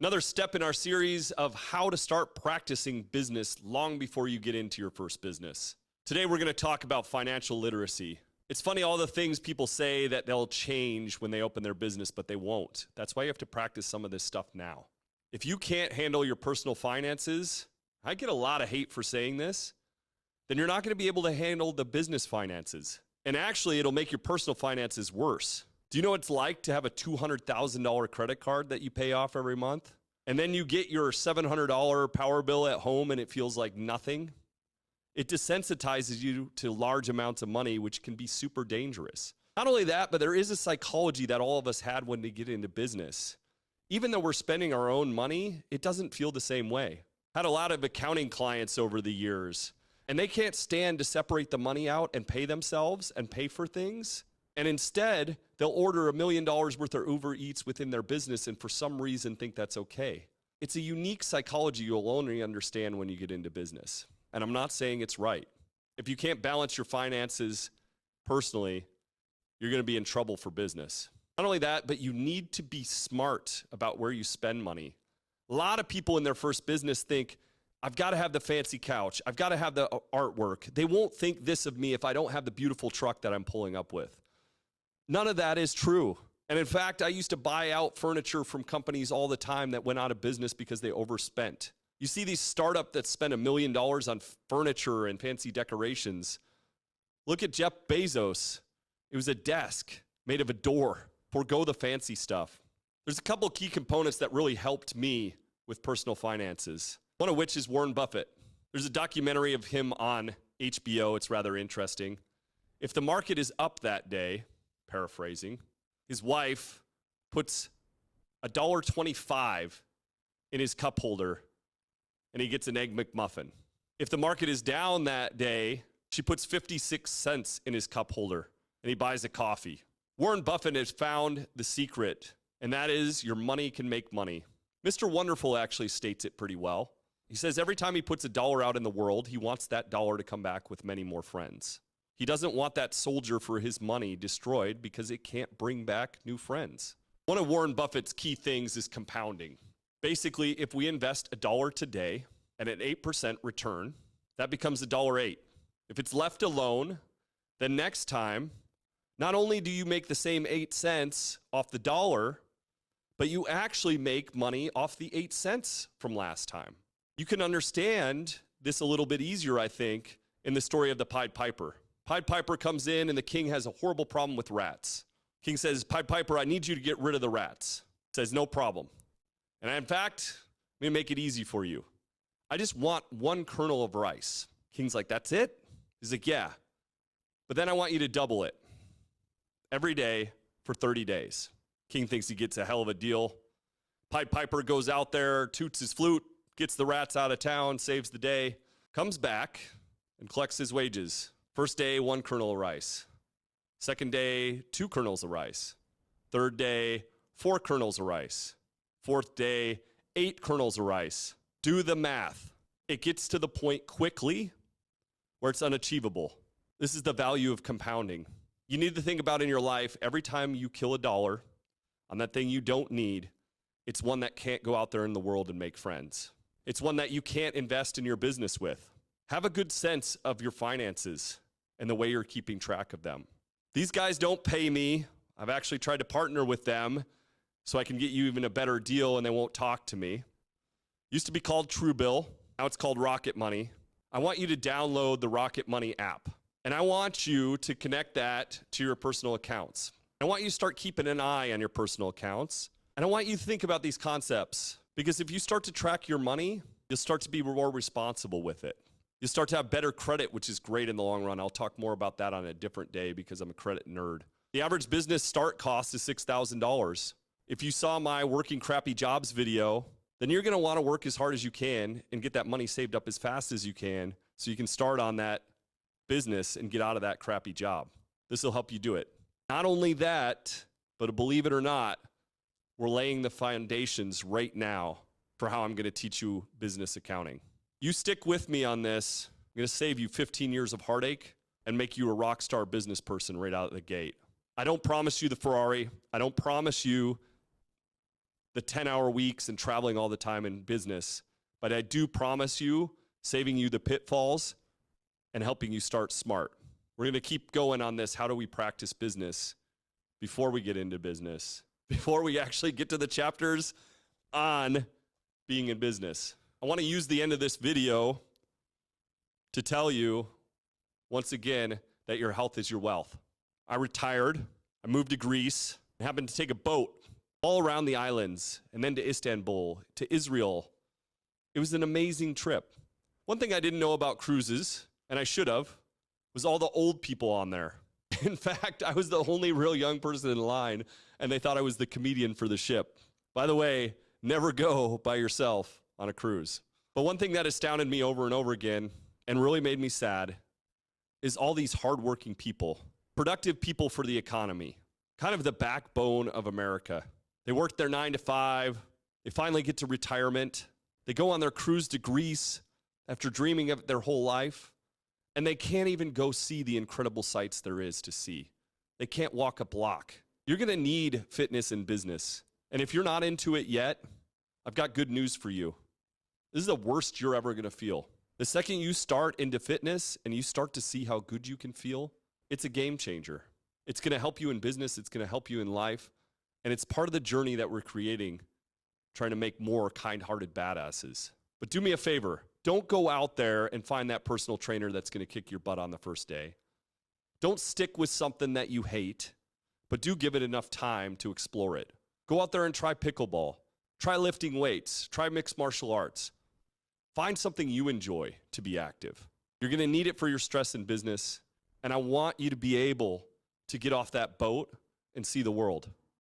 Another step in our series of how to start practicing business long before you get into your first business. Today, we're going to talk about financial literacy. It's funny, all the things people say that they'll change when they open their business, but they won't. That's why you have to practice some of this stuff now. If you can't handle your personal finances, I get a lot of hate for saying this, then you're not going to be able to handle the business finances. And actually, it'll make your personal finances worse. Do you know what it's like to have a $200,000 credit card that you pay off every month? And then you get your $700 power bill at home and it feels like nothing? It desensitizes you to large amounts of money, which can be super dangerous. Not only that, but there is a psychology that all of us had when we get into business. Even though we're spending our own money, it doesn't feel the same way. I had a lot of accounting clients over the years, and they can't stand to separate the money out and pay themselves and pay for things. And instead, they'll order $1 million worth of Uber Eats within their business and for some reason think that's okay. It's a unique psychology you'll only understand when you get into business. And I'm not saying it's right. If you can't balance your finances personally, you're going to be in trouble for business. Not only that, but you need to be smart about where you spend money. A lot of people in their first business think, I've got to have the fancy couch. I've got to have the artwork. They won't think this of me if I don't have the beautiful truck that I'm pulling up with. None of that is true. And in fact, I used to buy out furniture from companies all the time that went out of business because they overspent. You see these startups that spend $1 million on furniture and fancy decorations. Look at Jeff Bezos. It was a desk made of a door. Forgo the fancy stuff. There's a couple key components that really helped me with personal finances. One of which is Warren Buffett. There's a documentary of him on HBO. It's rather interesting. If the market is up that day, paraphrasing, his wife puts $1.25 in his cup holder and he gets an Egg McMuffin. If the market is down that day, she puts 56 cents in his cup holder and he buys a coffee. Warren Buffett has found the secret, and that is your money can make money. Mr. Wonderful actually states it pretty well. He says every time he puts $1 out in the world, he wants that dollar to come back with many more friends. He doesn't want that soldier for his money destroyed because it can't bring back new friends. One of Warren Buffett's key things is compounding. Basically, if we invest $1 today at an 8% return, that becomes $1.08. If it's left alone, then next time, not only do you make the same 8 cents off the dollar, but you actually make money off the 8 cents from last time. You can understand this a little bit easier, I think, in the story of the Pied Piper. Pied Piper comes in and the king has a horrible problem with rats. King says, Pied Piper, I need you to get rid of the rats. Says, no problem. And in fact, I'm going to make it easy for you. I just want 1 kernel of rice. King's like, that's it? He's like, yeah. But then I want you to double it every day for 30 days. King thinks he gets a hell of a deal. Pied Piper goes out there, toots his flute, gets the rats out of town, saves the day, comes back and collects his wages. First day, 1 kernel of rice. Second day, 2 kernels of rice. Third day, 4 kernels of rice. Fourth day, 8 kernels of rice. Do the math. It gets to the point quickly where it's unachievable. This is the value of compounding. You need to think about in your life, every time you kill $1 on that thing you don't need, it's one that can't go out there in the world and make friends. It's one that you can't invest in your business with. Have a good sense of your finances and the way you're keeping track of them. These guys don't pay me. I've actually tried to partner with them so I can get you even a better deal and they won't talk to me. Used to be called Truebill. Now it's called Rocket Money. I want you to download the Rocket Money app. And I want you to connect that to your personal accounts. I want you to start keeping an eye on your personal accounts. And I want you to think about these concepts. Because if you start to track your money, you'll start to be more responsible with it. You'll start to have better credit, which is great in the long run. I'll talk more about that on a different day because I'm a credit nerd. The average business start cost is $6,000. If you saw my Working Crappy Jobs video, then you're going to want to work as hard as you can and get that money saved up as fast as you can so you can start on that business and get out of that crappy job. This will help you do it. Not only that, but believe it or not, we're laying the foundations right now for how I'm going to teach you business accounting. You stick with me on this. I'm going to save you 15 years of heartache and make you a rock star business person right out of the gate. I don't promise you the Ferrari. I don't promise you the 10-hour weeks and traveling all the time in business, but I do promise you, saving you the pitfalls and helping you start smart. We're going to keep going on this. How do we practice business before we get into business, before we actually get to the chapters on being in business? I want to use the end of this video to tell you, once again, that your health is your wealth. I retired. I moved to Greece. I happened to take a boat all around the islands and then to Istanbul, to Israel. It was an amazing trip. One thing I didn't know about cruises, and I should have, was all the old people on there. In fact, I was the only real young person in line, and they thought I was the comedian for the ship. By the way, never go by yourself on a cruise. But one thing that astounded me over and over again and really made me sad is all these hardworking people, productive people for the economy, kind of the backbone of America. They work their 9 to 5. They finally get to retirement. They go on their cruise to Greece after dreaming of it their whole life, and they can't even go see the incredible sights there is to see. They can't walk a block. You're going to need fitness in business. And if you're not into it yet, I've got good news for you. This is the worst you're ever going to feel. The second you start into fitness and you start to see how good you can feel, it's a game changer. It's going to help you in business. It's going to help you in life. And it's part of the journey that we're creating, trying to make more kind-hearted badasses. But do me a favor. Don't go out there and find that personal trainer that's going to kick your butt on the first day. Don't stick with something that you hate, but do give it enough time to explore it. Go out there and try pickleball. Try lifting weights. Try mixed martial arts. Find something you enjoy to be active. You're going to need it for your stress in business, and I want you to be able to get off that boat and see the world.